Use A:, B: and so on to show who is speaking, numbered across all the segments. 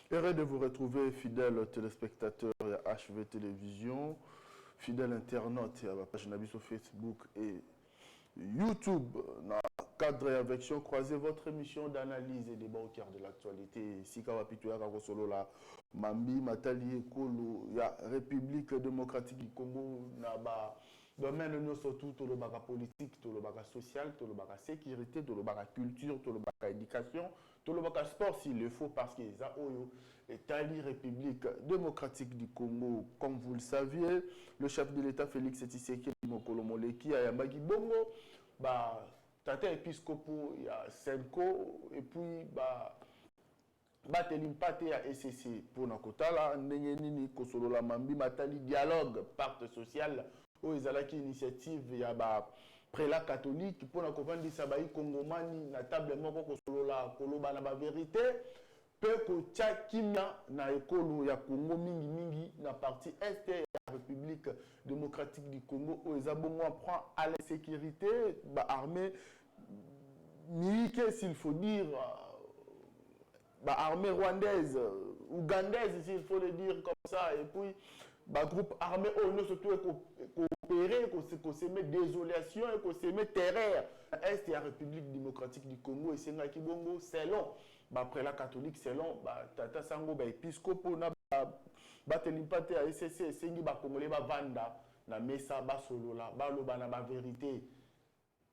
A: Heureux de vous retrouver, fidèles téléspectateurs à HV Télévision, fidèles internautes à la page sur Facebook et YouTube. Dans le cadre et avec croisez votre émission d'analyse et débat au cœur de l'actualité. Sika Wapituya Kakosolo la Mambi Matali Ekolo, ya République démocratique du Congo, Naba. Domaine nous surtout tout le baga politique, tout le baga social, tout le baga sécurité, tout le baga culture, tout le baga éducation, tout le baga sport s'il le faut parce que ça oyo est la République démocratique du Congo. Comme vous le saviez, le chef de l'État Félix Tshisekedi Mokolo Moleki a Yambagi Bongo, bah tata épiscopo il y a Senko et puis bah batelimpate ya SCC pour nakotala ndenge nini kosolo la mambi matali dialogue pacte social o ezalaki initiative ya ba prélat catholique pour nakofandisa ba kongomani na table moko kosolola koloba na ba vérité pe ko kimia na ekolo ya Congo mingi mingi na partie est ya République démocratique du Congo o ezabongo prend à la sécurité ba armée militaire s'il faut dire bah, armée rwandaise, ougandaise, s'il faut le dire comme ça, et puis bah, groupe armé, nous surtout coopérer, qu'on se met désolation et qu'on se met terreur. Est la République démocratique du Congo et c'est un Kibongo, c'est long. Bah, après la catholique, c'est long. Bah, Tata Sango, bah, épiscopo, bah, telimpate à SCC, c'est un Congolais, bah, Vanda, na Mesa, bah, solo là, bah, lo, bah, na ba vérité.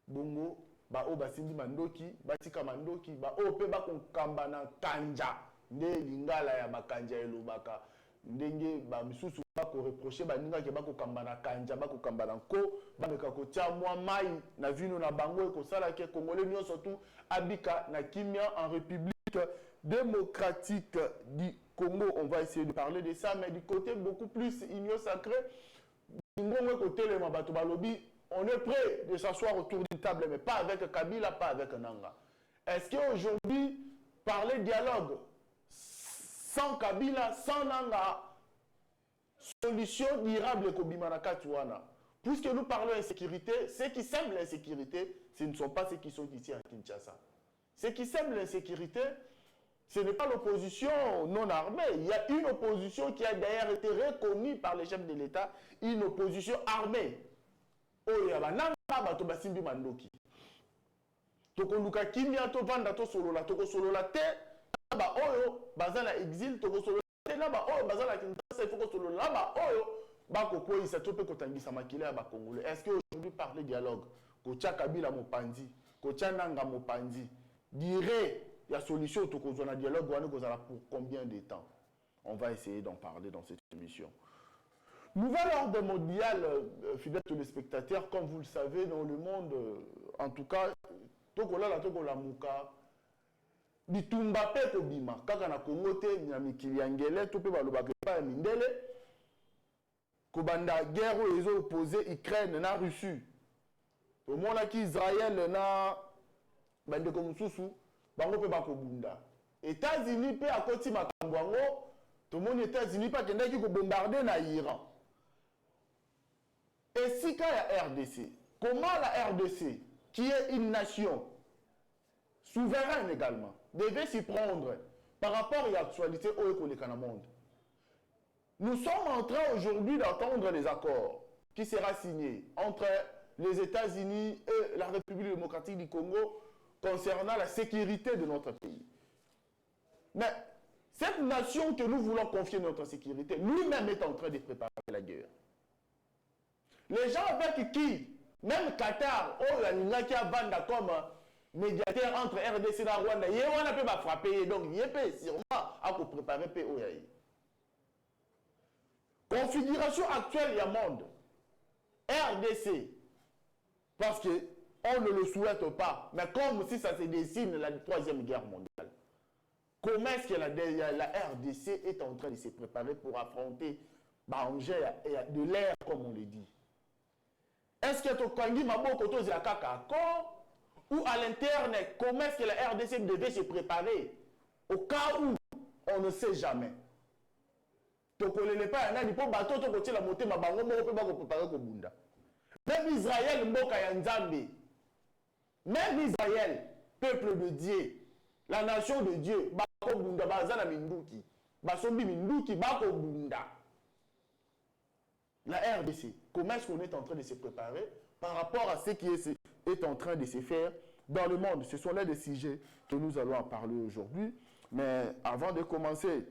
A: Bongo. Ba o basindi mandoki batika mandoki ba o pe ba kokamba na kanja nde lingala ya bakanja elobaka ndenge ba misusu ba ko reprocher ba ninga ke ba kokamba na kanja ba kokamba na ko ba meka ko tia mwa mai na vino na bango ko sala ke congolais nyo surtout abika na kimia en République démocratique du Congo. On va essayer de parler de ça, mais du côté beaucoup plus union sacré ngongwe côté le mabato balobi. On est prêt de s'asseoir autour d'une table, mais pas avec Kabila, pas avec Nanga. Est-ce qu'aujourd'hui, parler dialogue sans Kabila, sans Nanga, solution durable Kobimanaka Tuana? Puisque nous parlons d'insécurité, ceux qui sèment l'insécurité, ce ne sont pas ceux qui sont ici à Kinshasa. Ceux qui sèment l'insécurité, ce n'est pas l'opposition non armée. Il y a une opposition qui a d'ailleurs été reconnue par les chefs de l'État, une opposition armée. Oya bananga bato basimbi mandoki toko luka kimia to vanda to solola toko solola te ba oyo bazala exil toko solola te na ba oyo bazala Kinshasa il faut ko solola ba oyo ba ko koisa to pe kotangisa makile ya ba congolais. Est-ce que aujourd'hui parler dialogue ko tia Kabila mopanzi ko tia Nanga mopanzi dirait il y a solution toko zona dialogue wana ko zala pour combien de temps? On va essayer d'en parler dans cette émission. Nouvel ordre mondial, fidèles téléspectateurs, comme vous le savez, dans le monde, en tout cas, Tokola la Tokola Mouka, Bitumba pe Kobima, Kaka na Congo te, Nyamikili Angele, Tope Balobake pa Mindele, Kobanda guerre où ils ont opposé Ukraine na Russie. Au monde qui Israël na Bande Komususu, Bango pe Bakobunda. États-Unis pe à côté Makambwango, tout le monde États-Unis pas qu'il qui bombarder na Iran. Et si quand il y a RDC, comment la RDC, qui est une nation souveraine également, devait s'y prendre par rapport à l'actualité au monde? Nous sommes en train aujourd'hui d'attendre les accords qui sera signé entre les États-Unis et la République démocratique du Congo concernant la sécurité de notre pays. Mais cette nation que nous voulons confier notre sécurité, lui-même est en train de préparer la guerre. Les gens avec qui, même Qatar, oh, la qui a vendu comme médiateur entre RDC et Rwanda, il y a un peu frapper, donc il y a sûrement à préparer POAI. Configuration actuelle, il y a monde. RDC, parce qu'on ne le souhaite pas, mais comme si ça se dessine la troisième guerre mondiale. Comment est-ce que la RDC est en train de se préparer pour affronter de l'air, comme on le dit? Est-ce que Tokangi Maboko Tozi a Kaka ou à l'interne, comment est-ce que la RDC devait se préparer au cas où on ne sait jamais? Tokolele pas un pour bateau to côté la montée ma bango mo peut pas préparer ko bunda. Même Israël mboka ya Nzambe. Même Israël, peuple de Dieu, la nation de Dieu, ba ko bunda bazana minduki. Basombi Minduki, Bako Bunda. La RDC, comment est-ce qu'on est en train de se préparer par rapport à ce qui est en train de se faire dans le monde? Ce sont là des sujets que nous allons en parler aujourd'hui. Mais avant de commencer,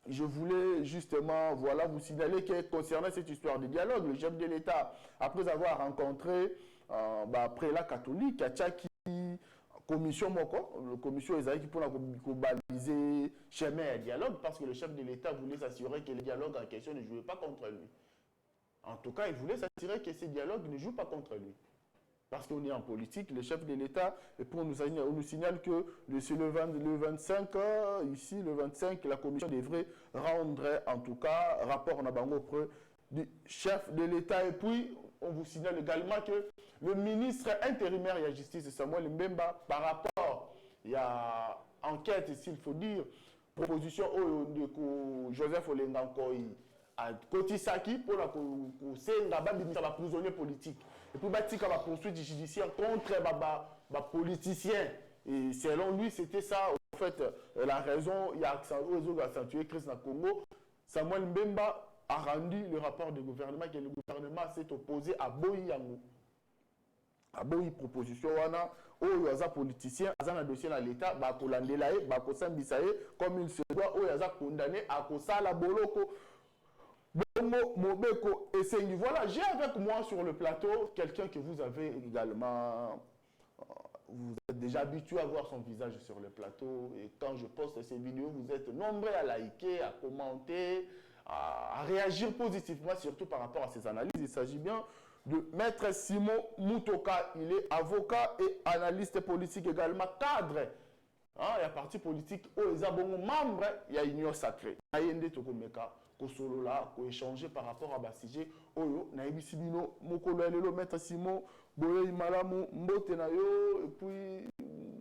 A: je voulais justement vous signaler que concernant cette histoire de dialogue, le chef de l'État, après avoir rencontré prélat catholique, a tchaki commission la commission Esaïki pour baliser chemin à dialogue, parce que le chef de l'État voulait s'assurer que le dialogue en question ne jouait pas contre lui. En tout cas, il voulait s'assurer que ces dialogues ne jouent pas contre lui. Parce qu'on est en politique, le chef de l'État, on nous signale que le 25, ici, le 25, la commission devrait rendre, en tout cas, rapport Nabango auprès du chef de l'État. Et puis, on vous signale également que le ministre intérimaire de la Justice, Samuel Mbemba, par rapport, il y a enquête, s'il faut dire, proposition de Joseph Olengankoi, à Kotisaki pour la prisonnier politique. Et puis, il y a poursuite judiciaire contre les politiciens. Et selon lui, c'était ça, en fait, la raison, il y a accentué crise dans le Congo. Samuel Mbemba a rendu le rapport du gouvernement que le gouvernement s'est opposé à Boyi Yango. À Boyi proposition, où il y a des politiciens, ils ont un dossier dans l'État, comme il se doit, où il y a des condamnés à Kosala Boloko. Mobeko et Sengi. Voilà, j'ai avec moi sur le plateau quelqu'un que vous avez également, vous êtes déjà habitué à voir son visage sur le plateau, et quand je poste ces vidéos, vous êtes nombreux à liker, à commenter, à réagir positivement, surtout par rapport à ces analyses. Il s'agit bien de Maître Simon Mutoka. Il est avocat et analyste politique également, cadre. Il y a parti politique, il y a bon membre, il y a Union Sacrée. Ko échanger par rapport à Bassigé oyo na ebisibino mokolo lelo Maître Simon boye malamu mbote na yo, et puis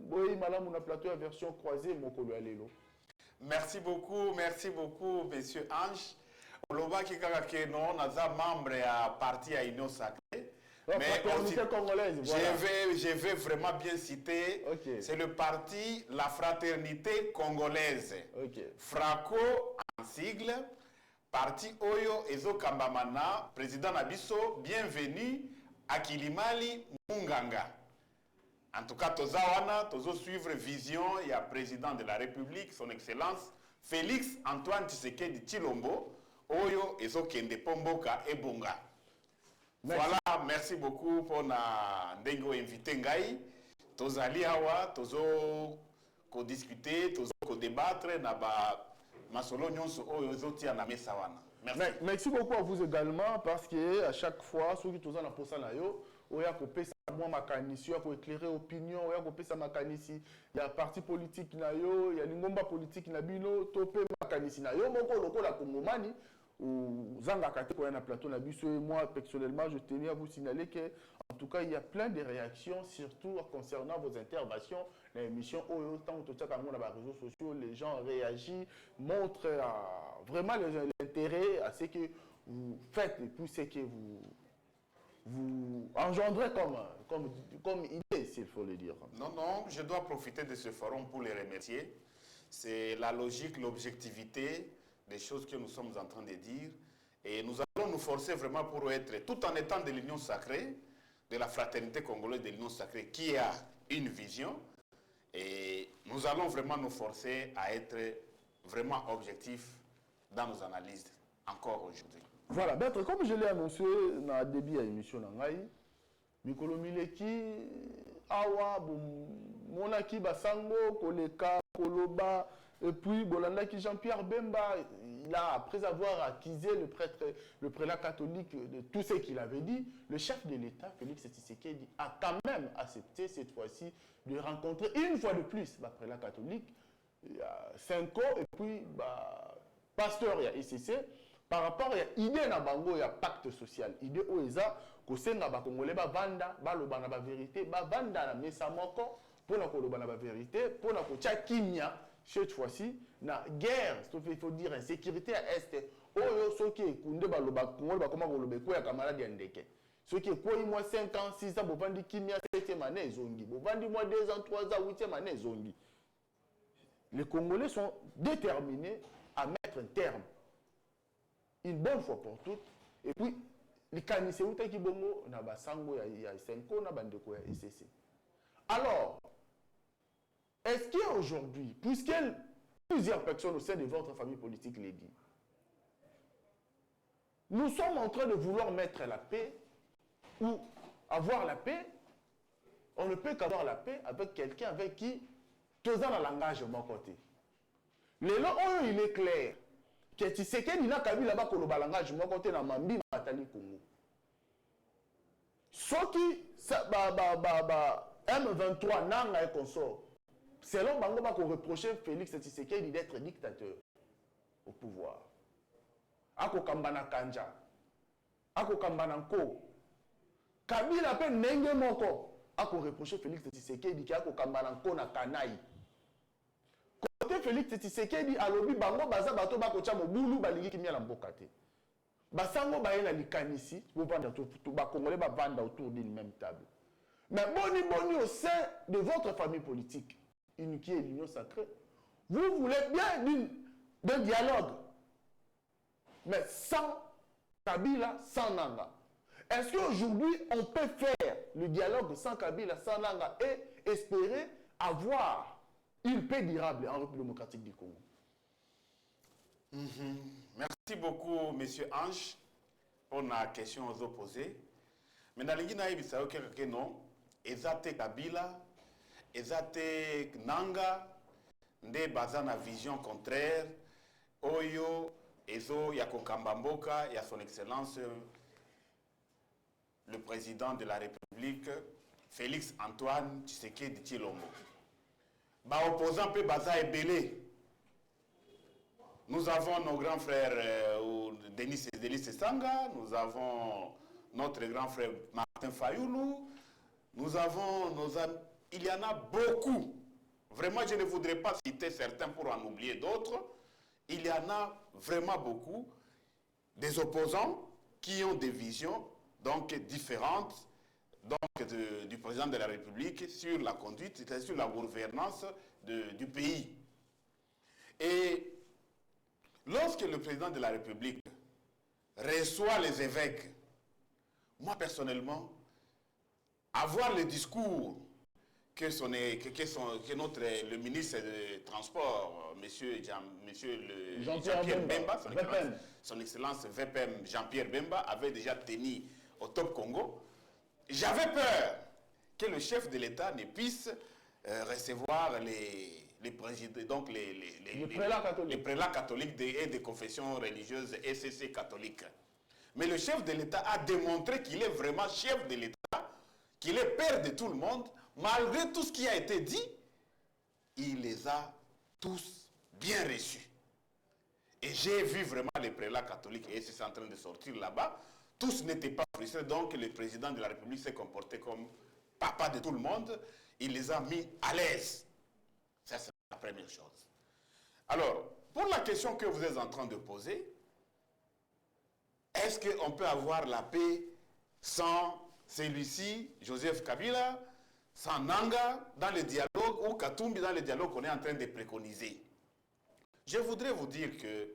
A: boye malamu na plateau à version croisée mokolo lelo.
B: Merci beaucoup monsieur Ange. Oloba ki kaka ke non naza membre à parti à Union Sacrée. Mais
A: congolaise, voilà.
B: Je vais vraiment bien citer. Okay. C'est le parti La Fraternité Congolaise.
A: Okay.
B: Fraco en sigle. Parti Oyo Ezo Kambamana, président Nabiso, bienvenue à Kilimali Munganga. En tout cas, Tozawana, Tozo suivre vision, il y a président de la République, son Excellence, Félix Antoine Tshisekedi Tshilombo, Oyo Ezo Kende Pomboka et Bonga. Merci. Voilà, merci beaucoup pour na ndengo invité ngai. Tozali awa, Tozo ko discuter, Tozo ko débattre na ba
A: Merci beaucoup à vous également, parce que à chaque fois, ceux qui sont en posa na yo, il y a coupé ça moi makanisi, pour éclairer opinion, il y a coupé ça makanisi, il y a parti politique na yo, il y a l'ingomba politique na bino, topé makanisi na yo, moko loko la Kongomani ou zanga kate ko na plateau na biso. Et moi personnellement, je tenais à vous signaler que en tout cas, il y a plein de réactions, surtout concernant vos interventions. L'émission, tant que sur les réseaux sociaux, les gens réagissent, montrent vraiment l'intérêt à ce que vous faites et puis ce que vous engendrez comme idée, s'il faut le dire.
B: Non, je dois profiter de ce forum pour les remercier. C'est la logique, l'objectivité des choses que nous sommes en train de dire. Et nous allons nous forcer vraiment pour être, tout en étant de l'Union Sacrée, de la Fraternité Congolaise de l'Union Sacrée, qui a une vision. Et nous allons vraiment nous forcer à être vraiment objectifs dans nos analyses, encore aujourd'hui.
A: Voilà, Maître, comme je l'ai annoncé dans le début de l'émission, Mikolo Mileki, Awa, Monaki Basango, Koleka, Koloba, et puis Bolandaki Jean-Pierre Bemba, après avoir accusé le prélat catholique de tout ce qu'il avait dit, le chef de l'État, Félix Tshisekedi, a quand même accepté cette fois-ci de rencontrer une fois de plus le prélat catholique, il y a 5 ans, et puis pasteur, il y a ICC, par rapport à l'idée na bango, il y a pacte social. L'idée OESA, que c'est na Congolais, vanda, baloba na vérité, vanda na mesa moko, pour na koloba na vérité, pour na kocha kimia. Cette fois-ci, la guerre, il faut dire insécurité à Est, ce qui est Koundé Baloba, comment vous le quoi camarade Yandeke. Ce qui est quoi, moi 5 ans, 6 ans, vous vendez Kimia 7e année, Zongi. Vous vendez moi 2 ans, 3 ans, 8e année, Zongi. Les Congolais sont déterminés mettre un terme, une bonne fois pour toutes, et puis, les canissés qui bongo, na basango ya Senko, na bandeko ya SCC. Alors, est-ce qu'aujourd'hui, puisque plusieurs personnes au sein de votre famille politique les disent, nous sommes en train de vouloir mettre la paix ou avoir la paix, on ne peut qu'avoir la paix avec quelqu'un avec qui tous un langage de mon côté. Le long, il est clair que tu sais qu'il y a Kabila là-bas le langage de mon côté dans Mambi Matali Congo. Ce qui, M23 Nanga et consort, selon Bango Bako reprocher Félix Tshisekedi d'être dictateur au pouvoir. Ako Kambana Kanja, Ako Kambana Nko, Kabila pe Nenge Moko. Ako reproché Félix Tshisekedi qui a kambana na kanai. Côté Félix Tshisekedi alobi bango baza bato bako cha mobulu balingi kimia la mboka te. Basango baena likanisi pour vendre tout ba congolais ba vendre autour d'une même table. Mais boni au sein de votre famille politique, unique et l'union sacrée, vous voulez bien d'un dialogue. Mais sans Kabila, sans Nanga. Est-ce qu'aujourd'hui, on peut faire le dialogue sans Kabila, sans Nanga et espérer avoir une paix durable en République démocratique du Congo?
B: Merci beaucoup, Monsieur Ange, pour la question aux opposés. Mais dans l'Ingina, il y a quelqu'un non. Ezate Kabila, Ezate Nanga, nde bazana vision contraire, Oyo, Ezo, Yako Kambamboka, ya son excellence. Le président de la République, Félix Antoine Tshisekedi Tshilombo. Ba opposant peut baza ebélé. Nous avons nos grands frères Denis Sanga, nous avons notre grand frère Martin Fayoulou, nous avons nos amis. Il y en a beaucoup. Vraiment, je ne voudrais pas citer certains pour en oublier d'autres. Il y en a vraiment beaucoup des opposants qui ont des visions donc différentes du président de la République sur la conduite, sur la gouvernance du pays. Et lorsque le président de la République reçoit les évêques, moi personnellement, avoir le discours que le ministre des Transports, Jean-Pierre Bemba, son excellence VPM Jean-Pierre Bemba, avait déjà tenu au Top Congo, j'avais peur que le chef de l'État ne puisse recevoir les présidents, donc les prélats catholiques et des confessions religieuses SCC catholiques. Mais le chef de l'État a démontré qu'il est vraiment chef de l'État, qu'il est père de tout le monde. Malgré tout ce qui a été dit, il les a tous bien reçus. Et j'ai vu vraiment les prélats catholiques et c'est en train de sortir là-bas. Tous n'étaient pas frustrés, donc le président de la République s'est comporté comme papa de tout le monde. Il les a mis à l'aise. Ça, c'est la première chose. Alors, pour la question que vous êtes en train de poser, est-ce qu'on peut avoir la paix sans celui-ci, Joseph Kabila, sans Nanga, dans le dialogue, ou Katumbi, dans le dialogue qu'on est en train de préconiser? Je voudrais vous dire que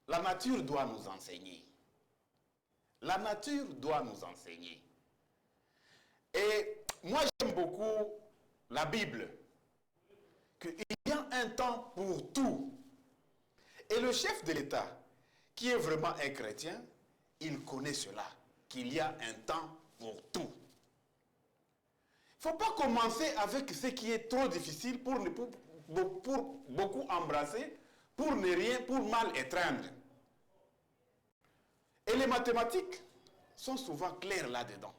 B: la nature doit nous enseigner. La nature doit nous enseigner. Et moi, j'aime beaucoup la Bible, qu'il y a un temps pour tout. Et le chef de l'État, qui est vraiment un chrétien, il connaît cela, qu'il y a un temps pour tout. Il ne faut pas commencer avec ce qui est trop difficile pour beaucoup embrasser, pour ne rien, pour mal étreindre. Et les mathématiques sont souvent claires là-dedans.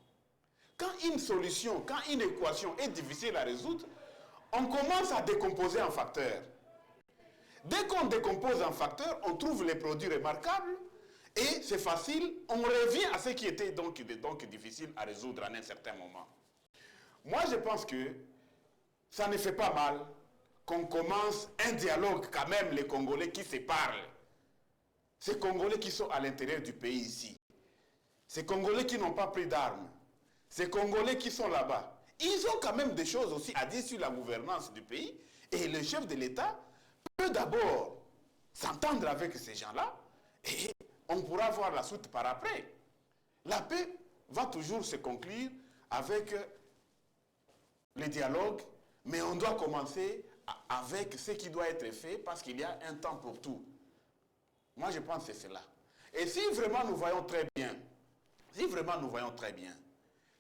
B: Quand une solution, quand une équation est difficile à résoudre, on commence à décomposer en facteurs. Dès qu'on décompose en facteurs, on trouve les produits remarquables et c'est facile, on revient à ce qui était donc difficile à résoudre à un certain moment. Moi, je pense que ça ne fait pas mal qu'on commence un dialogue quand même, les Congolais qui se parlent. Ces Congolais qui sont à l'intérieur du pays ici. Ces Congolais qui n'ont pas pris d'armes. Ces Congolais qui sont là-bas. Ils ont quand même des choses aussi à dire sur la gouvernance du pays. Et le chef de l'État peut d'abord s'entendre avec ces gens-là et on pourra voir la suite par après. La paix va toujours se conclure avec le dialogue, mais on doit commencer avec ce qui doit être fait parce qu'il y a un temps pour tout. Moi, je pense que c'est cela. Et si vraiment nous voyons très bien,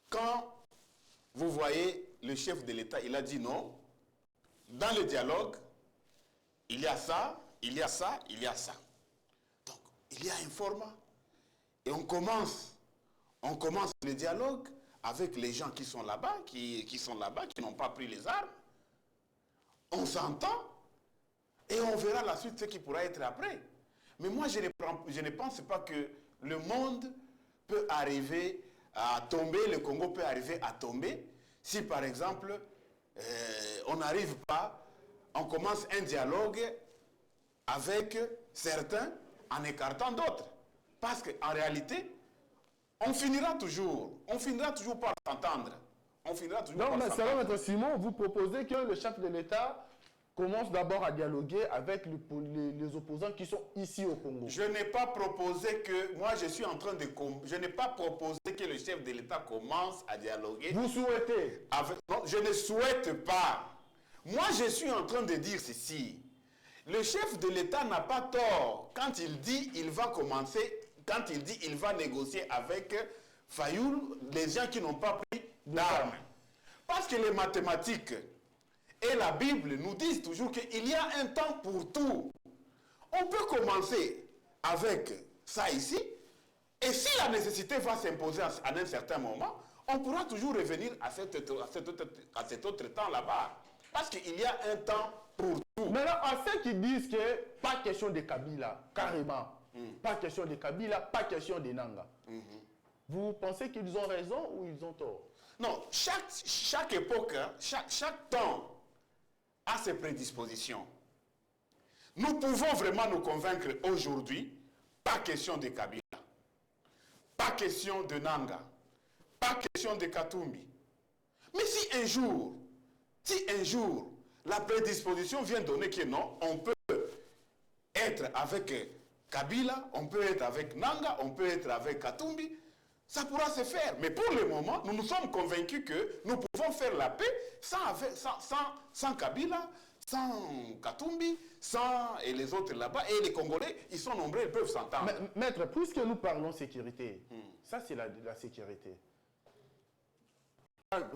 B: quand vous voyez le chef de l'État, il a dit non, dans le dialogue, il y a ça, il y a ça, il y a ça. Donc, il y a un format. Et on commence le dialogue avec les gens qui sont là-bas, qui n'ont pas pris les armes. On s'entend et on verra la suite, ce qui pourra être après. Mais moi, je ne pense pas que le monde peut arriver à tomber, le Congo peut arriver à tomber, si par exemple, on n'arrive pas, on commence un dialogue avec certains en écartant d'autres. Parce qu'en réalité, on finira toujours par s'entendre.
A: Donc, mais selon Maître Simon, vous proposez que le chef de l'État commence d'abord à dialoguer avec les opposants qui sont ici au Congo.
B: Je n'ai pas proposé que, moi je suis en train de... Je n'ai pas proposé que le chef de l'État commence à dialoguer.
A: Vous souhaitez
B: Non, je ne souhaite pas. Moi je suis en train de dire ceci. Le chef de l'État n'a pas tort quand il dit il va commencer, quand il dit il va négocier avec Fayoul, les gens qui n'ont pas pris d'armes. Parce que les mathématiques et la Bible nous disent toujours qu'il y a un temps pour tout. On peut commencer avec ça ici, et si la nécessité va s'imposer à un certain moment, on pourra toujours revenir à cet autre temps là-bas. Parce qu'il y a un temps pour tout.
A: Maintenant, à ceux qui disent que pas question de Kabila, carrément, pas question de Kabila, pas question de Nanga, vous pensez qu'ils ont raison ou ils ont tort?
B: Non, chaque époque, chaque temps a ses prédispositions. Nous pouvons vraiment nous convaincre aujourd'hui, pas question de Kabila, pas question de Nanga, pas question de Katumbi. Mais si un jour, la prédisposition vient donner que non, on peut être avec Kabila, on peut être avec Nanga, on peut être avec Katumbi, ça pourra se faire. Mais pour le moment, nous nous sommes convaincus que nous pouvons faire la paix sans Kabila, sans Katumbi, sans et les autres là-bas. Et les Congolais, ils sont nombreux, ils peuvent s'entendre.
A: Maître, puisque nous parlons sécurité, ça c'est la sécurité.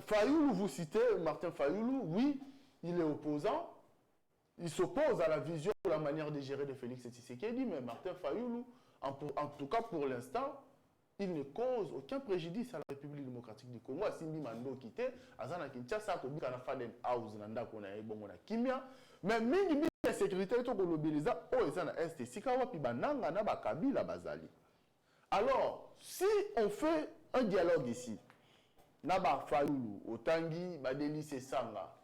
A: Fayoulou, vous citez Martin Fayoulou, oui, il est opposant, il s'oppose à la vision ou la manière de gérer de Félix Tshisekedi, mais Martin Fayoulou, en tout cas pour l'instant, il ne cause aucun préjudice à la République démocratique du Congo. Simbi Mando quitté, Azana Kinshasa, Kobika na Faden House, Nanda Kona Ebongo na Kimia, mais mingi la sécurité to kolobeliza o ezana est sikawa pi bananga na bakabila bazali. Alors, si on fait un dialogue ici, Naba Fayoulou, Otangi, Badeli Sesanga,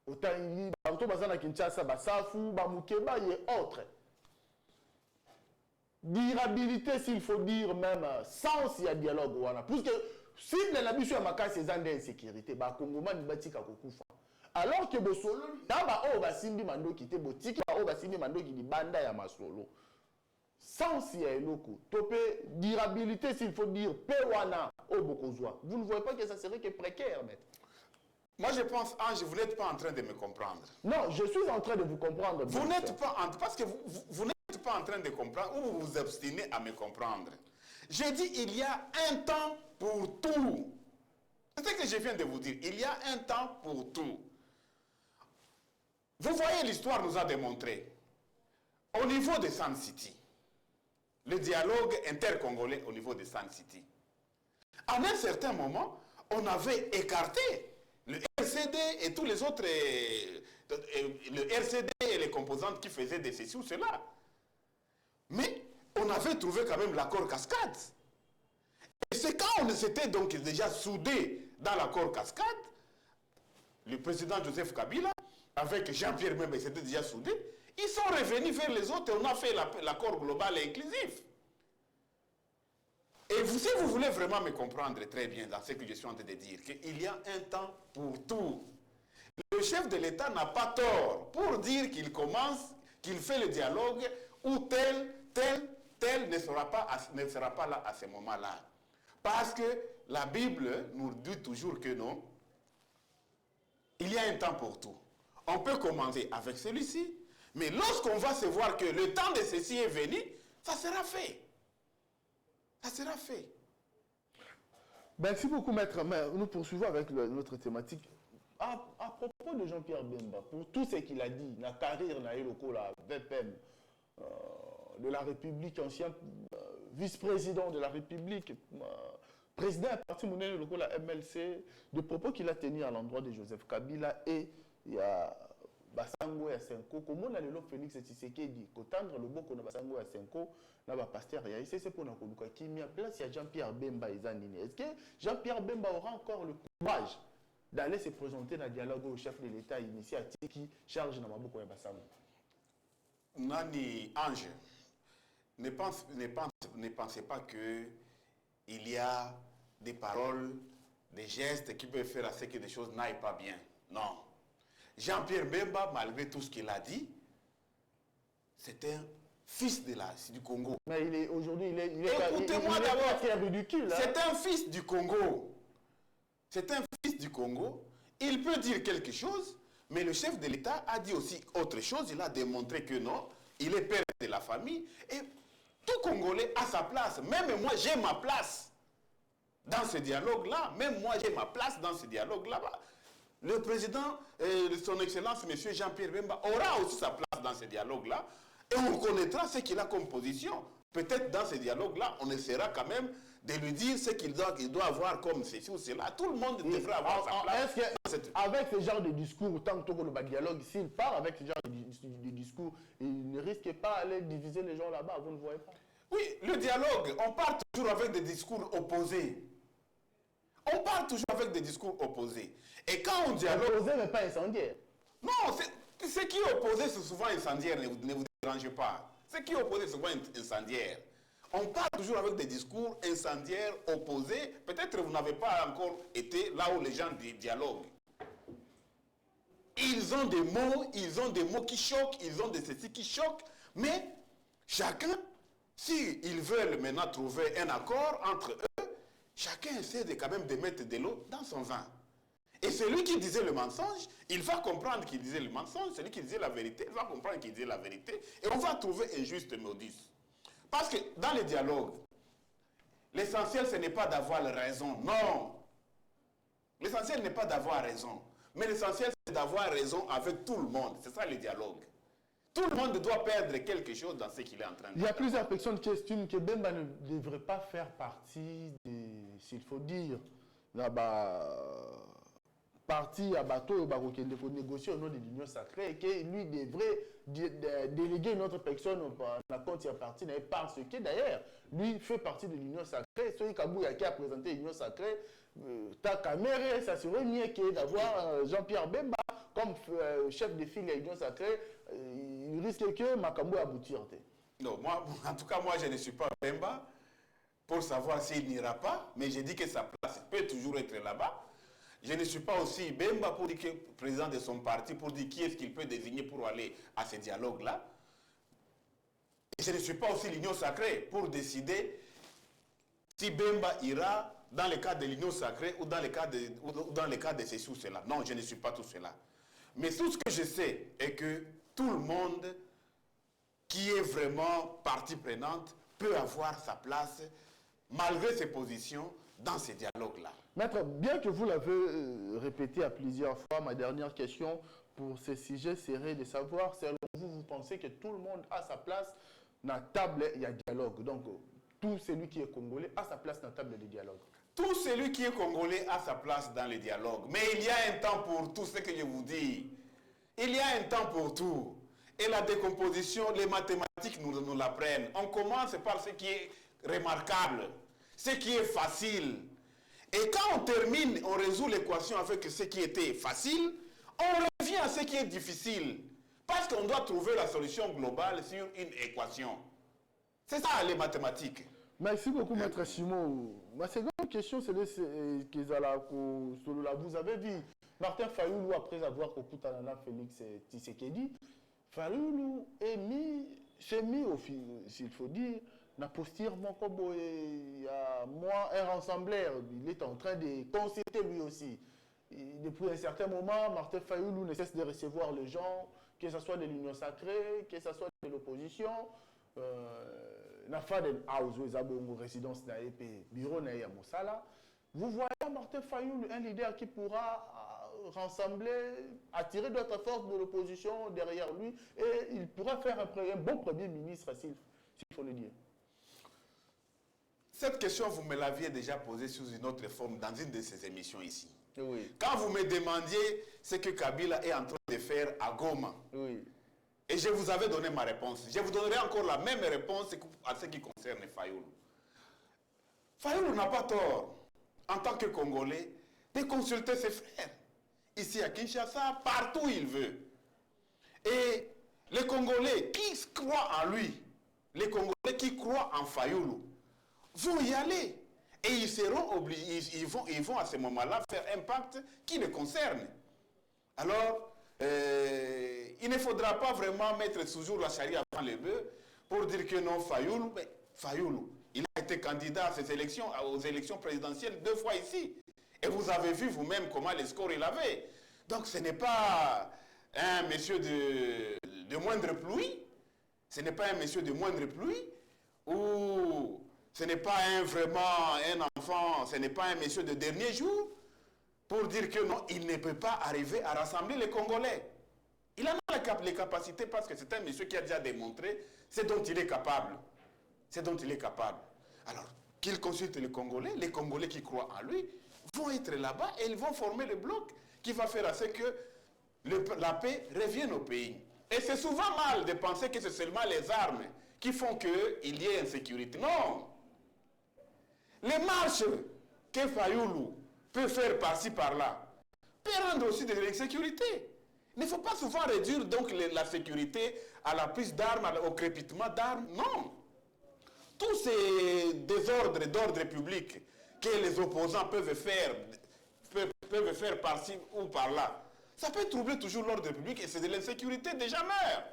A: Otangi, Bato Bazana Kinshasa, Basafu, Bamukeba et autres. Durabilité, s'il faut dire même, sans il y a dialogue. Parce que si les habitués à ma cas, c'est d'insécurité, bah, Congoman, Batika Kokufa. Alors que Bosolo, Naba O Basindi Mando qui te boutique, O Basindi Mando qui dit Banda ya Masolo. Sans il y a loko, topé, durabilité, s'il faut dire, Pewana, Obokozwa. Vous ne voyez pas que ça serait que précaire, maître?
B: Moi, je pense, Ange, vous n'êtes pas en train de me comprendre.
A: Non, je suis en train de vous comprendre.
B: Vous n'êtes pas en train, parce que vous n'êtes pas en train de comprendre, ou vous vous obstinez à me comprendre. J'ai dit, il y a un temps pour tout. C'est ce que je viens de vous dire. Il y a un temps pour tout. Vous voyez, l'histoire nous a démontré, au niveau de Sun City, le dialogue intercongolais au niveau de Sun City. À un certain moment, on avait écarté le RCD et tous les autres, le RCD et les composantes qui faisaient de ceci ou cela. Mais on avait trouvé quand même l'accord cascade. Et c'est quand on s'était donc déjà soudé dans l'accord cascade, le président Joseph Kabila, avec Jean-Pierre Membe, s'était déjà soudé, ils sont revenus vers les autres et on a fait l'accord global et inclusif. Et si vous voulez vraiment me comprendre très bien dans ce que je suis en train de dire, qu'il y a un temps pour tout. Le chef de l'État n'a pas tort pour dire qu'il commence, qu'il fait le dialogue ou tel ne sera pas là à ce moment-là. Parce que la Bible nous dit toujours que non, il y a un temps pour tout. On peut commencer avec celui-ci, mais lorsqu'on va se voir que le temps de ceci est venu, ça sera fait. Ça sera fait.
A: Merci beaucoup, maître. Mais nous poursuivons avec notre thématique. À propos de Jean-Pierre Bemba, pour tout ce qu'il a dit, la carrière na la VPM de la République, ancien vice-président de la République, président à partir de la MLC, de propos qu'il a tenus à l'endroit de Joseph Kabila et il y a Basango et Senko, comment on a le Félix Tshisekedi, qu'attendre le beau qu'on a Basango et Senko, n'a pas pasteur, c'est pour nous qui mis en place, il y a Jean-Pierre Bemba et Zanini. Est-ce que Jean-Pierre Bemba aura encore le courage d'aller se présenter dans le dialogue au chef de l'État initiatique qui charge dans Maboko et Basango?
B: Nani Ange, ne pensez pas que il y a des paroles, des gestes qui peuvent faire à ce que des choses n'aillent pas bien. Non. Jean-Pierre Bemba, malgré tout ce qu'il a dit, c'est un fils du Congo.
A: Mais aujourd'hui, il est
B: écoutez-moi d'abord,
A: ridicule. Hein?
B: C'est un fils du Congo. C'est un fils du Congo. Il peut dire quelque chose, mais le chef de l'État a dit aussi autre chose. Il a démontré que non, il est père de la famille. Et tout Congolais a sa place. Même moi, j'ai ma place dans ce dialogue-là. Même moi, j'ai ma place dans ce dialogue-là. Le président, son Excellence, M. Jean-Pierre Bemba, aura aussi sa place dans ce dialogue-là. Et on connaîtra ce qu'il a comme position. Peut-être dans ce dialogue-là, on essaiera quand même de lui dire ce qu'il doit avoir comme ceci ou cela. Tout le monde devrait avoir sa place.
A: Avec ce genre de discours, tant que le dialogue, s'il part avec ce genre de discours, il ne risque pas d'aller diviser les gens là-bas, vous ne voyez pas?
B: Oui, le dialogue, on part toujours avec des discours opposés. On part toujours avec des discours opposés. Et quand on dialogue...
A: Opposé, mais pas incendiaire.
B: Non, ce qui est opposé, c'est souvent incendiaire, ne vous dérangez pas. Ce qui est opposé, c'est souvent incendiaire. On part toujours avec des discours incendiaires, opposés. Peut-être que vous n'avez pas encore été là où les gens dialoguent. Ils ont des mots qui choquent, ils ont des ceci qui choquent, mais chacun, s'ils veulent maintenant trouver un accord entre eux, chacun essaie quand même de mettre de l'eau dans son vin. Et celui qui disait le mensonge, il va comprendre qu'il disait le mensonge. Celui qui disait la vérité, il va comprendre qu'il disait la vérité. Et on va trouver un juste modus. Parce que dans les dialogues, l'essentiel, ce n'est pas d'avoir raison. Non. L'essentiel n'est pas d'avoir raison. Mais l'essentiel, c'est d'avoir raison avec tout le monde. C'est ça le dialogue. Tout le monde doit perdre quelque chose dans ce qu'il est en train de faire.
A: Il y a plusieurs personnes qui estiment que Bemba ne devrait pas faire partie des, s'il faut dire, parti à bateau qui négocier au nom de l'Union sacrée et que lui devrait déléguer une autre personne à compte parti parce que d'ailleurs lui fait partie de l'Union sacrée. Celui qui a présenté l'Union sacrée, ta caméra, ça serait mieux que d'avoir Jean-Pierre Bemba comme chef de file de l'Union sacrée. Il risque que Makambo aboutir.
B: Non, moi, en tout cas, moi je ne suis pas Bemba pour savoir s'il n'ira pas, mais j'ai dit que sa place peut toujours être là-bas. Je ne suis pas aussi Bemba pour dire que président de son parti, pour dire qui est-ce qu'il peut désigner pour aller à ce dialogue-là. Et je ne suis pas aussi l'Union sacrée pour décider si Bemba ira dans le cadre de l'Union sacrée ou dans le cadre de ceci ou cela. Non, je ne suis pas tout cela. Mais tout ce que je sais est que tout le monde qui est vraiment partie prenante peut avoir sa place, malgré ses positions, dans ces dialogues-là.
A: Maître, bien que vous l'avez répété à plusieurs fois, ma dernière question pour ce sujet serait de savoir, selon vous, vous pensez que tout le monde a sa place dans la table, il y a dialogue. Donc, tout celui qui est congolais a sa place dans la table de dialogue.
B: Tout celui qui est congolais a sa place dans le dialogue. Mais il y a un temps pour tout ce que je vous dis. Il y a un temps pour tout. Et la décomposition, les mathématiques nous l'apprennent. On commence par ce qui est remarquable, ce qui est facile. Et quand on termine, on résout l'équation avec ce qui était facile, on revient à ce qui est difficile. Parce qu'on doit trouver la solution globale sur une équation. C'est ça les mathématiques.
A: Merci beaucoup, Maître Simon. Ma seconde question, c'est vous avez vu Martin Fayoulou, après avoir écouté Félix Tshisekedi, Fayoulou est mis s'est mis, s'il faut dire, na posture Mokobo, il y a moi, un rassembleur, il est en train de consulter lui aussi. Depuis un certain moment, Martin Fayoulou ne cesse de recevoir les gens, que ce soit de l'Union sacrée, que ce soit de l'opposition. Na Faden House, résidence na bureau na ya Mosala. Vous voyez Martin Fayoulou, un leader qui pourra rassembler, attirer d'autres forces de l'opposition derrière lui, et il pourra faire un bon premier ministre, s'il faut le dire.
B: Cette question, vous me l'aviez déjà posée sous une autre forme dans une de ces émissions ici.
A: Oui.
B: Quand vous me demandiez ce que Kabila est en train de faire à Goma,
A: Oui.
B: et je vous avais donné ma réponse, je vous donnerai encore la même réponse à ce qui concerne Fayoulou. Fayoulou n'a pas tort, en tant que Congolais, de consulter ses frères. Ici à Kinshasa, partout où il veut. Et les Congolais qui croient en lui, les Congolais qui croient en Fayoulou, vont y aller. Et ils seront obligés, ils vont à ce moment-là faire un pacte qui les concerne. Alors, il ne faudra pas vraiment mettre toujours la charia avant les bœufs pour dire que non, Fayoulou, mais Fayoulou, il a été candidat à ces élections, aux élections présidentielles 2 fois ici. Et vous avez vu vous-même comment les scores il avait. Donc ce n'est pas un monsieur de moindre pluie, ce n'est pas un monsieur de moindre pluie, ou ce n'est pas vraiment un enfant, ce n'est pas un monsieur de dernier jour, pour dire que non, il ne peut pas arriver à rassembler les Congolais. Il en a les capacités parce que c'est un monsieur qui a déjà démontré ce dont il est capable. Ce dont il est capable. Alors, qu'il consulte les Congolais qui croient en lui, vont être là-bas et ils vont former le bloc qui va faire à ce que la paix revienne au pays. Et c'est souvent mal de penser que c'est seulement les armes qui font qu'il y ait insécurité. Non. Les marches que Fayoulou peut faire par-ci, par-là, peut rendre aussi de l'insécurité. Il ne faut pas souvent réduire donc la sécurité à la prise d'armes, au crépitement d'armes. Non. Tous ces désordres d'ordre public que les opposants peuvent faire par-ci ou par-là, ça peut troubler toujours l'ordre public et c'est de l'insécurité des gens meurent.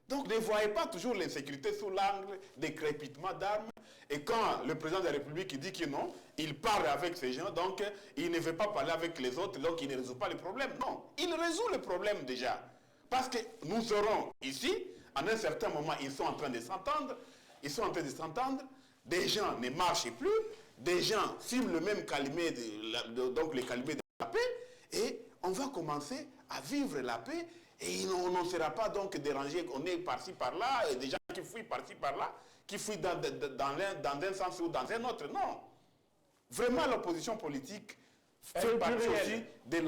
B: Donc ne voyez pas toujours l'insécurité sous l'angle des crépitements d'armes. Et quand le président de la République dit que non, il parle avec ces gens, donc il ne veut pas parler avec les autres, donc il ne résout pas le problème. Non, il résout le problème déjà. Parce que nous serons ici, en un certain moment, ils sont en train de s'entendre, des gens ne marchent plus, des gens ciblent le même calumet, donc le calumet de la paix, et on va commencer à vivre la paix, et on ne sera pas donc dérangé, on est par-ci par-là, des gens qui fuient par-ci par-là, qui fuient dans un sens ou dans un autre. Non. Vraiment, l'opposition politique fait partie aussi de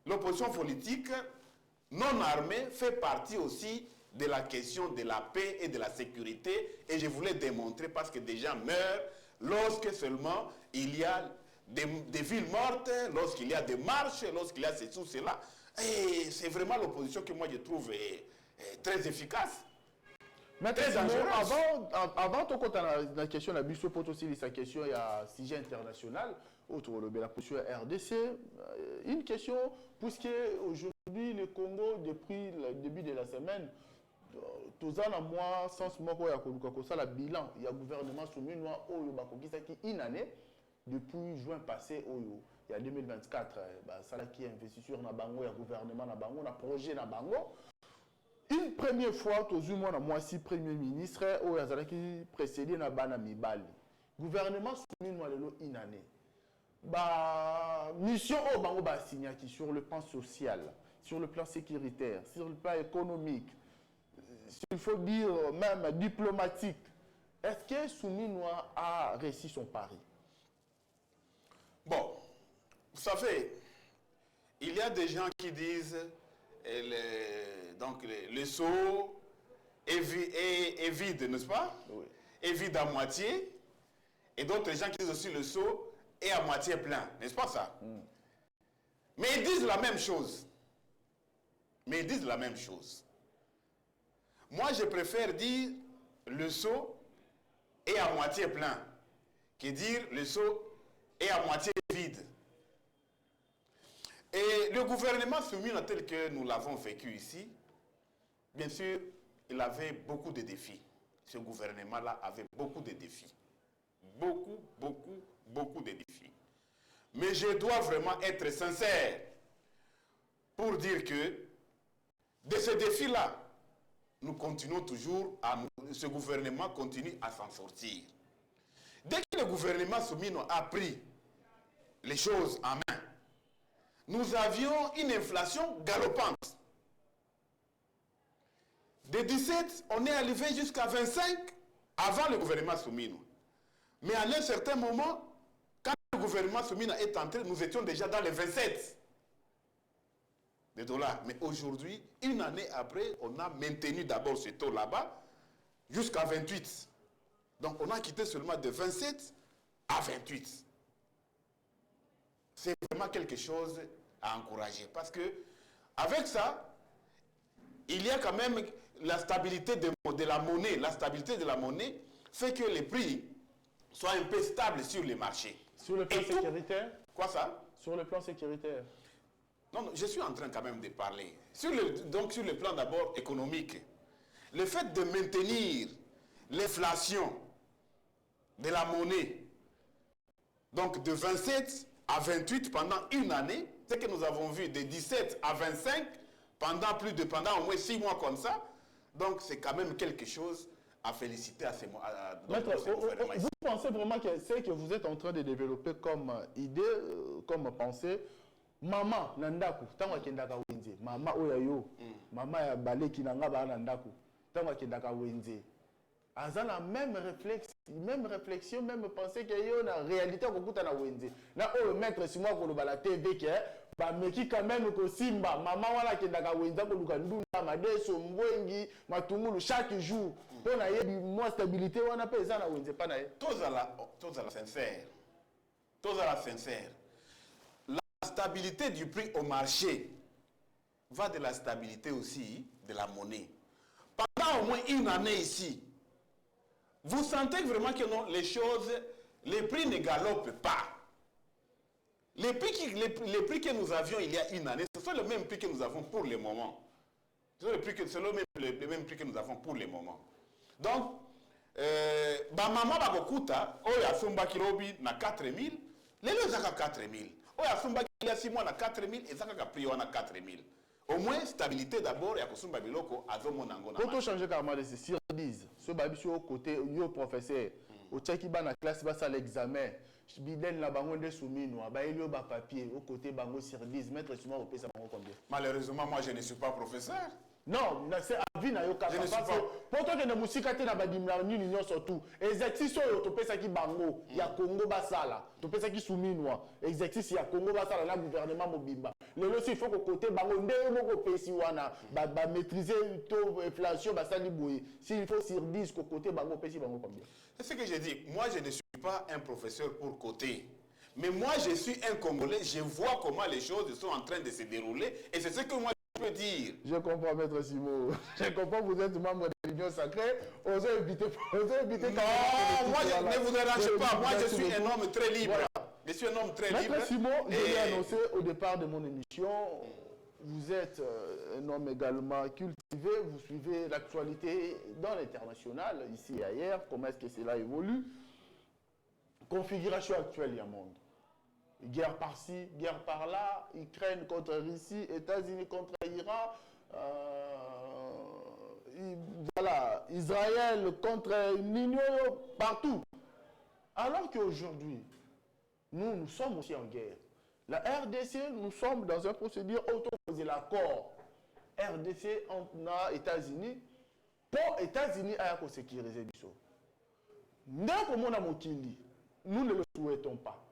B: l'opposition politique non armée fait partie aussi de la question de la paix et de la sécurité. Et je voulais démontrer parce que des gens meurent lorsque seulement il y a des villes mortes, lorsqu'il y a des marches, lorsqu'il y a ceci ou cela. Et c'est vraiment l'opposition que moi je trouve très efficace.
A: Mais très avant de côté la question de la Bissot aussi, sa question, il y a un sujet international, autour de la position RDC. Une question, puisque aujourd'hui, le Congo, depuis le début de la semaine, tous les mois, sans moi, il y a le bilan, il y a le gouvernement soumis, une année, depuis juin passé, il y a 2024, ça qui est investisseur dans Bango, il y a le gouvernement dans Bango, il y a le projet dans Bango. Une première fois, tous les mois, moi, si Premier ministre, il y a qui précédé dans Bana Mibali. Gouvernement soumis, une année. Mission au Bango signé sur le plan social, sur le plan sécuritaire, sur le plan économique, il faut dire même diplomatique. Est-ce que Souminois a réussi son pari?
B: Bon, vous savez, il y a des gens qui disent donc le seau est vide, n'est-ce pas?
A: Oui.
B: Est vide à moitié. Et d'autres gens qui disent aussi le seau est à moitié plein, n'est-ce pas ça? Mais ils disent la même chose. Moi, je préfère dire le seau est à moitié plein que dire le seau est à moitié vide. Et le gouvernement soumis tel que nous l'avons vécu ici, bien sûr, il avait beaucoup de défis. Ce gouvernement-là avait beaucoup de défis. Beaucoup de défis. Mais je dois vraiment être sincère pour dire que de ces défis-là, nous continuons toujours ce gouvernement continue à s'en sortir. Dès que le gouvernement Soumino a pris les choses en main, nous avions une inflation galopante. De 17, on est arrivé jusqu'à 25 avant le gouvernement Soumino. Mais à un certain moment, quand le gouvernement Soumino est entré, nous étions déjà dans les 27 de dollars. Mais aujourd'hui, une année après, on a maintenu d'abord ce taux là-bas jusqu'à 28. Donc on a quitté seulement de 27 à 28. C'est vraiment quelque chose à encourager. Parce que avec ça, il y a quand même la stabilité de la monnaie. La stabilité de la monnaie fait que les prix soient un peu stables sur les marchés.
A: Sur le plan sécuritaire?
B: Quoi ça?
A: Sur le plan sécuritaire.
B: Non, je suis en train quand même de parler. Donc sur le plan d'abord économique, le fait de maintenir l'inflation de la monnaie, donc de 27 à 28 pendant une année, c'est que nous avons vu de 17 à 25 pendant au moins 6 mois comme ça. Donc c'est quand même quelque chose à féliciter à ces mois.
A: Maître, vous pensez vraiment que c'est que vous êtes en train de développer comme idée, comme pensée, maman nandaku, tango kendaka wenze, mama oyayo, mama ya baleki nanga ba nandaku, tango kendaka wenze. Aza la même réflexion, même pensée que yo na réalité ko kuta na wenze. Na o maître si moi ko lo bala TV ke ba meki quand même ko simba, mama wala kendaka wenza ko luka ndunda madeso mbwengi matungulu chaque jour. Pour na yebi moi stabilité wana pe za na wenze pa na ye.
B: Tous à la sincère. Tous à la sincère. La stabilité du prix au marché va de la stabilité aussi de la monnaie. Pendant au moins une année ici, vous sentez vraiment que non, les prix ne galopent pas. Les prix que nous avions il y a une année, ce sont les mêmes prix que nous avons pour le moment. C'est le même prix que nous avons pour le moment. Donc, maman bakokuta, oya sumba kilobi na 4000, lelo zaka 4000. Oya sumba il y a 6 mois na 4000 et zaka prix na 4000. Au moins stabilité d'abord et à kosumba biloko azomo nango na.
A: Pour changer carrément de sur 10, ce babi sur côté yo professeur, au tchaki ba na classe ba ça l'examen. Biden la bango de soumino, ba elio ba papier au côté bango sur 10, mettre sur moi au pesa bango combien?
B: Malheureusement moi je ne suis pas professeur.
A: Non, c'est à vie na yo kaka parce que pourtant que na musika te na badimla nini nyo surtout exercice yo to pesa ki bango ya Congo basala to pesa ki soumino exercice ya Congo basala na gouvernement mobimba lelo si il faut que côté bango ndé moko pesi wana ba maîtriser taux inflation basali boye s'il faut sur 10 ko côté bango pesi bango combien?
B: C'est ce que j'ai dit, moi je ne suis pas un professeur pour côté. Mais moi je suis un Congolais, je vois comment les choses sont en train de se dérouler et c'est ce que moi je peux dire.
A: Je comprends, Maître Simo. Je comprends, vous êtes membre de l'Union sacrée. Osez éviter.
B: Non, moi je ne vous dérange pas. Moi je suis un homme très libre. Voilà. Je suis un homme très libre.
A: Maître Simo, je l'ai annoncé au départ de mon émission. Vous êtes un homme également cultivé. Vous suivez l'actualité dans l'international, ici et ailleurs. Comment est-ce que cela évolue? Configuration actuelle, il y a un monde. Guerre par-ci, guerre par-là, Ukraine contre Russie, États-Unis contre Iran, voilà, Israël contre l'Union, partout. Alors qu'aujourd'hui, nous sommes aussi en guerre. La RDC, nous sommes dans un procédure autorisé l'accord. RDC, on a États-Unis. Pour États-Unis, il faut sécuriser du saut. Nous ne le souhaitons pas.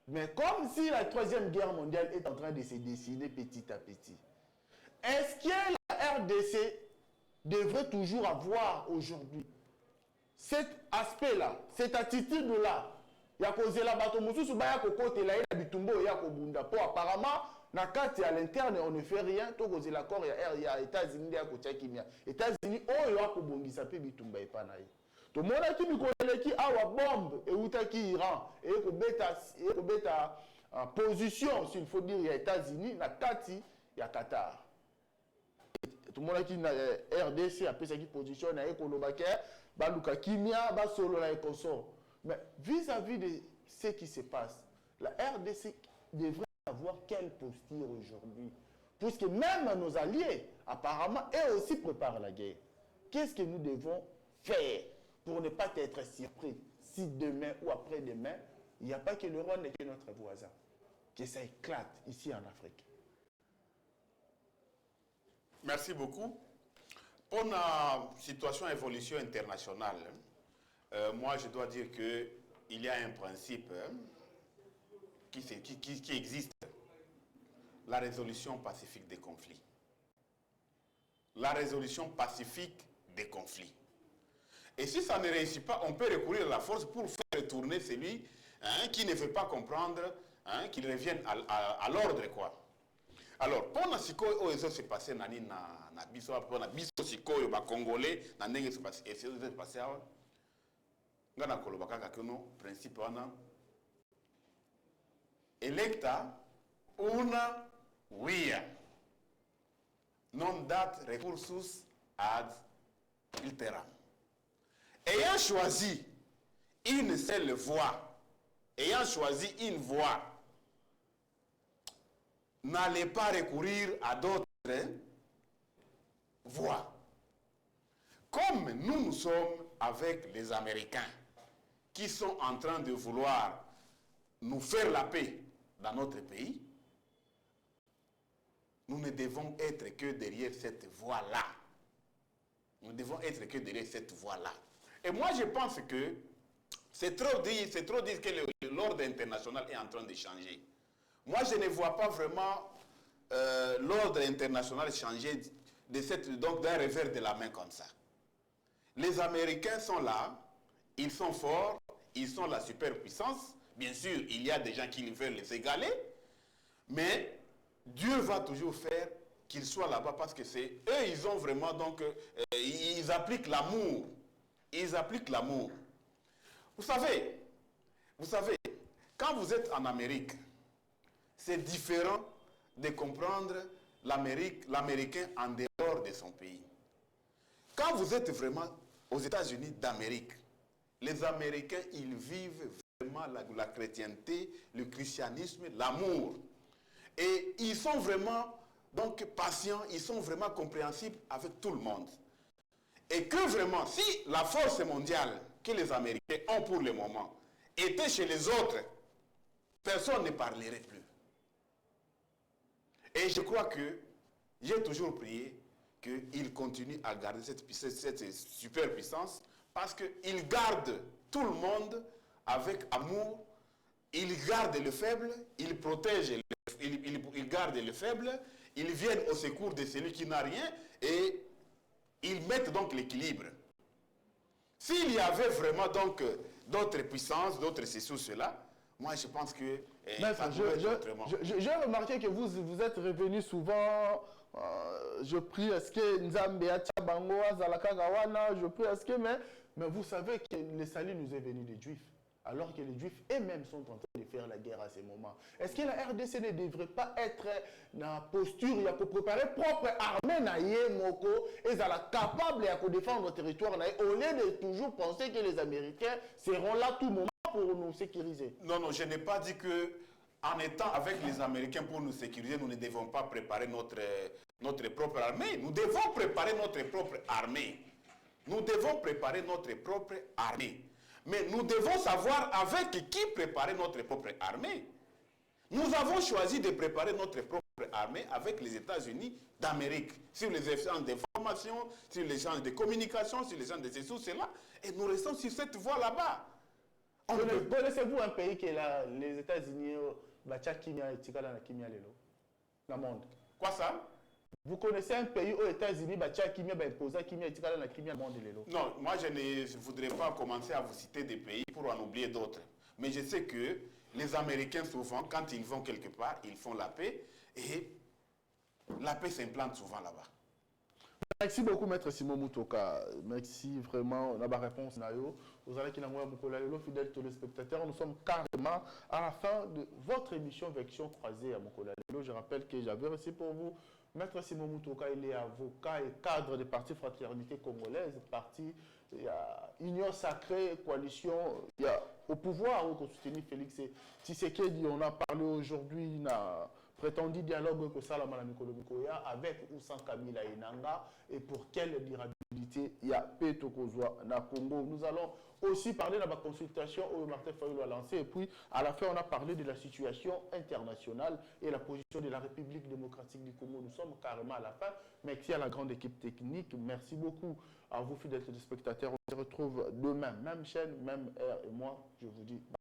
A: Mais comme si la Troisième Guerre mondiale est en train de se dessiner petit à petit, est-ce que la RDC devrait toujours avoir aujourd'hui cet aspect-là, cette attitude-là? Il y a causé la bateau Moussou Baya Kokote, la Bitumbo, il y a Kobunda. Pour apparemment, à l'interne, on ne fait rien. Tout causé l'accord, il y a États-Unis, il y a Kotiakimia. États-Unis, oh, il y a Kobungi, ça peut Bitumba et Panaï. Tout le monde a dit qu'il y a une bombe et où qui Iran et il y a position, s'il faut dire, il y a États-Unis, il y a Qatar. tout le monde qui na RDC a pris sa position na ekolobake ba luka kimia ba solo la consort. Mais vis-à-vis de ce qui se passe, la RDC devrait avoir quelle posture aujourd'hui? Puisque même nos alliés, apparemment, eux aussi préparent la guerre. Qu'est-ce que nous devons faire pour ne pas être surpris si demain ou après-demain, il n'y a pas que le Rwanda qui est notre voisin, que ça éclate ici en Afrique?
B: Merci beaucoup. Pour la situation évolution internationale, moi je dois dire qu'il y a un principe qui existe. La résolution pacifique des conflits. La résolution pacifique des conflits. Et si ça ne réussit pas, on peut recourir à la force pour faire retourner celui qui ne veut pas comprendre, qu'il revienne à l'ordre, quoi. Alors, pour na sikoyo oyo ezo se passer nani na biso pour na biso sikoyo ba congolais na ndenge se passer ezo se passer awa ngana koloba kaka kono principe wana electa una via non dat recursus ad iteram. Ayant choisi une seule voie, ayant choisi une voie, n'allez pas recourir à d'autres voies. Comme nous sommes avec les Américains qui sont en train de vouloir nous faire la paix dans notre pays, nous ne devons être que derrière cette voie-là. Nous devons être que derrière cette voie-là. Et moi, je pense que c'est trop dire que l'ordre international est en train de changer. Moi, je ne vois pas vraiment l'ordre international changer donc d'un revers de la main comme ça. Les Américains sont là, ils sont forts, ils sont la superpuissance. Bien sûr, il y a des gens qui veulent les égaler, mais Dieu va toujours faire qu'ils soient là-bas parce que c'est eux, ils ont vraiment donc, ils appliquent l'amour. Ils appliquent l'amour. Vous savez, quand vous êtes en Amérique, c'est différent de comprendre l'Américain en dehors de son pays. Quand vous êtes vraiment aux États-Unis d'Amérique, les Américains, ils vivent vraiment la chrétienté, le christianisme, l'amour. Et ils sont vraiment donc patients, ils sont vraiment compréhensibles avec tout le monde. Et que vraiment, si la force mondiale que les Américains ont pour le moment était chez les autres, personne ne parlerait plus. Et je crois que j'ai toujours prié qu'ils continuent à garder cette super puissance parce qu'ils gardent tout le monde avec amour, ils gardent le faible, ils protègent, ils gardent le faible, ils viennent au secours de celui qui n'a rien et ils mettent donc l'équilibre. S'il y avait vraiment donc d'autres puissances, d'autres ceci ou cela, moi je pense que ça pourrait être autrement.
A: J'ai remarqué que vous êtes revenu souvent. Je prie à ce que Nzambe Achabango, Azalaka Gawana, je prie à ce que, mais vous savez que le salut nous est venu des Juifs, alors que les Juifs eux-mêmes sont en train de faire la guerre à ce moment. Est-ce que la RDC ne devrait pas être dans la posture, il y a que préparer propre armée naïe moko, et capable de défendre le territoire naïe, au lieu de toujours penser que les Américains seront là tout moment pour nous sécuriser?
B: Non, non, je n'ai pas dit que en étant avec les Américains pour nous sécuriser, nous ne devons pas préparer notre propre armée. Nous devons préparer notre propre armée. Nous devons préparer notre propre armée. Mais nous devons savoir avec qui préparer notre propre armée. Nous avons choisi de préparer notre propre armée avec les États-Unis d'Amérique, sur les échanges d'informations, sur les échanges de communication, sur les échanges de ceci ou cela, et nous restons sur cette voie là-bas.
A: Connaissez-vous un pays qui est là, les États-Unis, dans le monde?
B: Quoi ça?
A: Vous connaissez un pays aux États-Unis,
B: non, moi je ne voudrais pas commencer à vous citer des pays pour en oublier d'autres. Mais je sais que les Américains, souvent, quand ils vont quelque part, ils font la paix et la paix s'implante souvent là-bas.
A: Merci beaucoup, Maître Simon Mutoka. Merci vraiment. On a la réponse. Vous allez fidèles téléspectateurs, nous sommes carrément à la fin de votre émission Vection Croisée à Mokolalelo. Je rappelle que j'avais reçu pour vous Maître Simon Mutoka, il est avocat et cadre des partis Fraternité Congolaise, parti, il y a Union Sacrée, coalition, il y a au pouvoir, où soutenu Félix Tshisekedi, on a parlé aujourd'hui, il a prétendu dialogue que ça, avec ou sans Kabila Inanga, et pour quelle durabilité il y a Peto Kozwa na Congo. Nous allons aussi parler de la consultation où Martin Fayulu a lancé, et puis à la fin on a parlé de la situation internationale et la position de la République démocratique du Congo. Nous sommes carrément à la fin. Merci à la grande équipe technique, merci beaucoup à vous fidèles téléspectateurs. On se retrouve demain, même chaîne, même heure, et moi je vous dis bye.